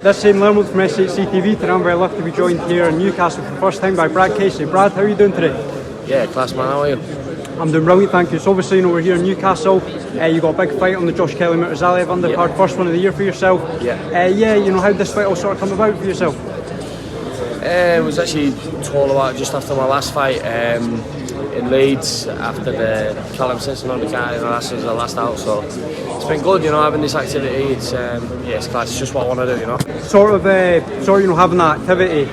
This is Hayden from S8CTV. Today I'm very lucky to be joined here in Newcastle for the first time by Brad Casey. Brad, how are you doing today? Yeah, class man, how are you? I'm doing brilliant, thank you. So obviously, we're here in Newcastle. You got a big fight on the Josh Kelly Murtazaliev Undercard, first one of the year for yourself. Yeah. How did this fight all sort of come about for yourself? It was actually told about just after my last fight in Leeds, after the Callum Simpson Undercard, that was the last out, so it's been good, having this activity. It's it's class, it's just what I want to do, Sort of having that activity,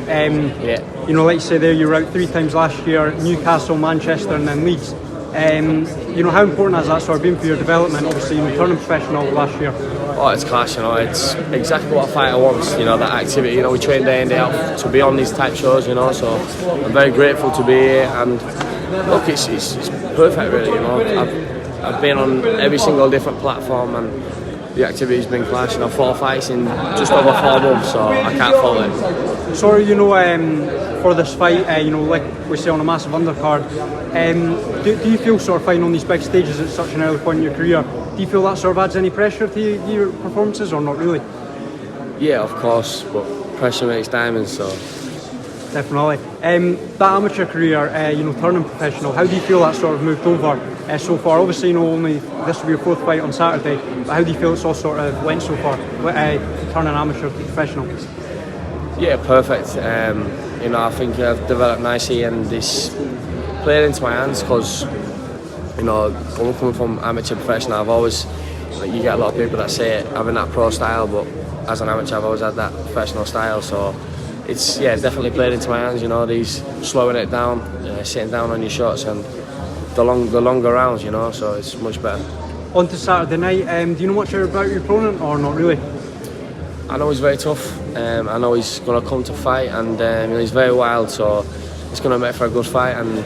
like you say there, you were out 3 times last year, Newcastle, Manchester and then Leeds. How important has that sort of been for your development, obviously, turning professional last year? Oh, it's class, it's exactly what a fighter wants, that activity, we train day in, day out to be on these type shows, so I'm very grateful to be here, and look, it's perfect really, I've been on every single different platform and the activity's been class, 4 fights in just over 4 months, so I can't fault it. So, for this fight, like we say on a massive undercard, do you feel sort of fighting on these big stages at such an early point in your career, do you feel that sort of adds any pressure to your performances or not really? Yeah, of course, but pressure makes diamonds, so. Definitely. That amateur career, turning professional, how do you feel that sort of moved over so far? Obviously, only this will be your 4th fight on Saturday, but how do you feel it's all sort of went so far, turning amateur to professional? Yeah, perfect. I think I've developed nicely and this played into my hands because, coming from amateur to professional, I've always, you get a lot of people that say it, having that pro style, but as an amateur I've always had that professional style, so it's definitely played into my hands, these slowing it down, sitting down on your shots and the longer rounds, so it's much better. On to Saturday night, do you know much about your opponent or not really? I know he's very tough, I know he's going to come to fight and he's very wild, so it's going to make for a good fight and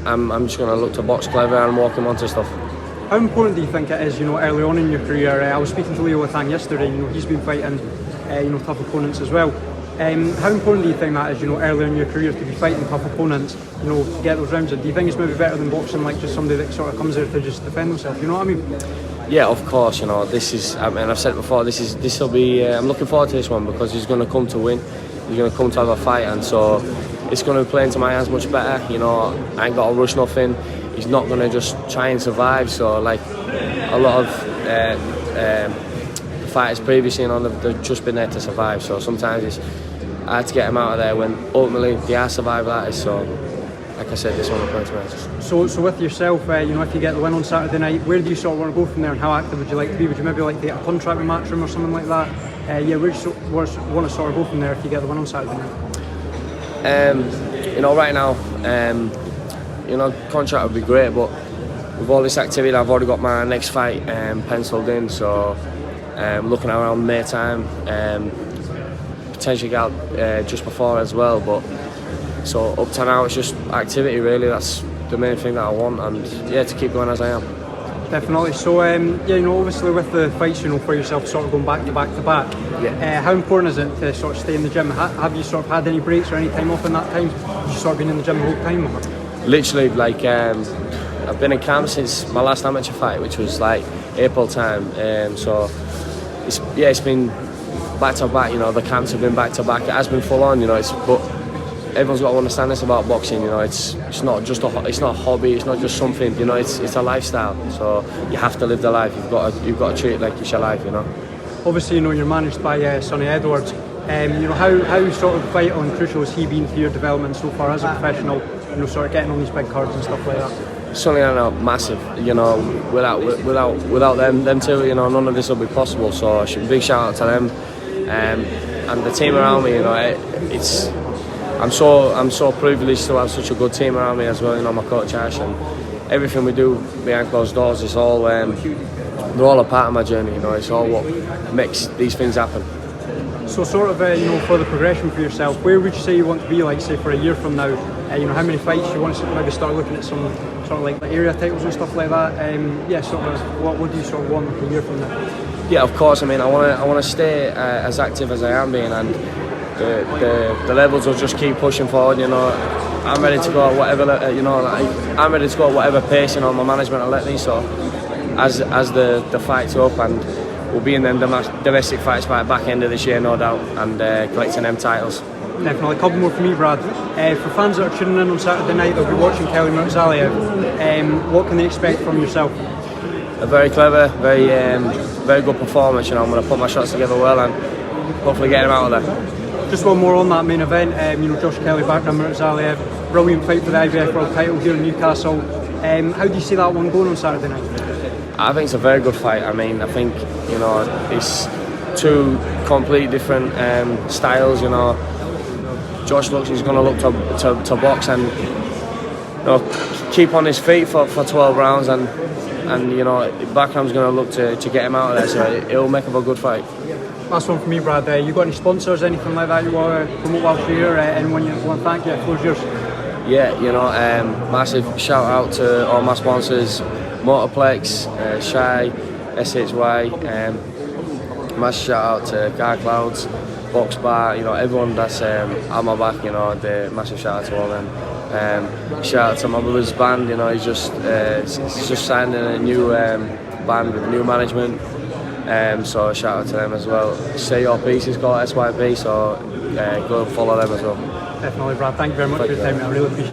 I'm just going to look to box clever and walk him onto stuff. How important do you think it is, early on in your career? I was speaking to Leo Latang yesterday, he's been fighting, tough opponents as well. How important do you think that is, early in your career to be fighting tough opponents, to get those rounds in? Do you think it's maybe better than boxing like just somebody that sort of comes there to just defend themselves, you know what I mean? Yeah, of course, this is, I've said it before, this will be, I'm looking forward to this one because he's going to come to win, he's going to come to have a fight, and so it's going to play into my hands much better, I ain't got to rush nothing, he's not going to just try and survive, so like a lot of fighters previously, they've just been there to survive, so sometimes it's hard to get them out of there when ultimately they are survival artists, so like I said, this one will play to my hands. So with yourself, if you get the win on Saturday night, where do you sort of want to go from there and how active would you like to be? Would you maybe like to get a contract with Matchroom or something like that? Where do you want to sort of go from there if you get the win on Saturday night? Right now, contract would be great, but with all this activity, I've already got my next fight penciled in, so looking around May time, potentially get out just before as well, but so up to now it's just activity really, that's the main thing that I want, and to keep going as I am. Definitely. So obviously with the fights, for yourself sort of going back to back, how important is it to sort of stay in the gym? Have you sort of had any breaks or any time off in that time? Have you sort of been in the gym the whole time? Or? Literally, I've been in camp since my last amateur fight, which was like April time, so it's been back to back, the camps have been back to back, it has been full on, but everyone's got to understand this about boxing, it's not just it's not a hobby, it's not just something, it's a lifestyle, so you have to live the life, you've got to treat it like it's your life, Obviously, you're managed by Sonny Edwards, how sort of vital and crucial has he been for your development so far as a professional, sort of getting on these big cards and stuff like that? Sonny and I, massive, without them two, none of this will be possible, so big shout out to them, and the team around me, I'm so privileged to have such a good team around me as well, my coach Ash, and everything we do behind closed doors is all, they're all a part of my journey, it's all what makes these things happen. So sort of, for the progression for yourself, where would you say you want to be, like say for a year from now? How many fights you want to maybe start looking at some sort of like area titles and stuff like that? Sort of, what do you sort of want like a year from now? Yeah, of course, I want to stay as active as I am being, and the levels will just keep pushing forward, I'm ready to go at whatever, I'm ready to go at whatever pace, my management will let me, so as the fight's up and we'll be in them domestic fights by the back end of this year, no doubt, and collecting them titles. Definitely. A couple more for me, Brad. For fans that are tuning in on Saturday night, they'll be watching Kelly Murtazaliev. What can they expect from yourself? A very clever, very good performance. You know, I'm going to put my shots together well and hopefully get him out of there. Just one more on that main event. You know, Josh Kelly back on Murtazaliev. Brilliant fight for the IBF World title here in Newcastle. How do you see that one going on Saturday night? I think it's a very good fight. I mean, I think, you know, it's two completely different styles. You know, Josh looks he's going to look to box and, you know, keep on his feet for 12 rounds and you know, Backram's going to look to get him out of there, so it'll make up a good fight. Last one for me, Brad. You got any sponsors, anything like that you want to promote whilst you're here? Anyone you want to thank? Yeah, floor's yours. Yeah, you know, massive shout out to all my sponsors, Motorplex, Shy, SHY, massive shout out to Car Clouds, Box Bar, you know, everyone that's on my back, you know, massive shout out to all them. Shout out to my brother's band, you know, he's just signed in a new band with new management, so shout out to them as well. Say Your Piece is called SYP, so go and follow them as well. Definitely, Brad. Thank you very much for your time. I really appreciate it.